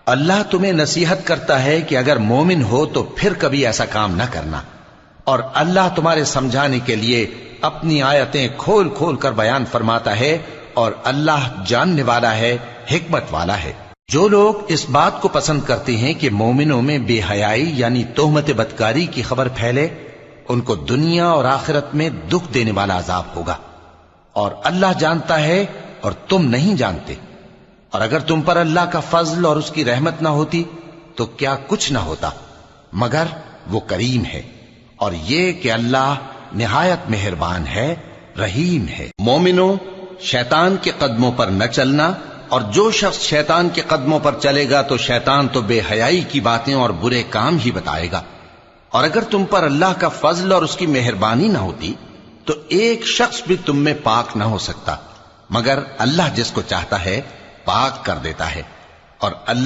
اللہ تمہیں نصیحت کرتا ہے کہ اگر مومن ہو تو پھر کبھی ایسا کام نہ کرنا، اور اللہ تمہارے سمجھانے کے لیے اپنی آیتیں کھول کھول کر بیان فرماتا ہے، اور اللہ جاننے والا ہے، حکمت والا ہے۔ جو لوگ اس بات کو پسند کرتے ہیں کہ مومنوں میں بے حیائی یعنی تہمت بدکاری کی خبر پھیلے، ان کو دنیا اور آخرت میں دکھ دینے والا عذاب ہوگا، اور اللہ جانتا ہے اور تم نہیں جانتے۔ اور اگر تم پر اللہ کا فضل اور اس کی رحمت نہ ہوتی تو کیا کچھ نہ ہوتا، مگر وہ کریم ہے، اور یہ کہ اللہ نہایت مہربان ہے، رحیم ہے۔ مومنوں، شیطان کے قدموں پر نہ چلنا، اور جو شخص شیطان کے قدموں پر چلے گا تو شیطان تو بے حیائی کی باتیں اور برے کام ہی بتائے گا۔ اور اگر تم پر اللہ کا فضل اور اس کی مہربانی نہ ہوتی تو ایک شخص بھی تم میں پاک نہ ہو سکتا، مگر اللہ جس کو چاہتا ہے پاک کر دیتا ہے، اور اللہ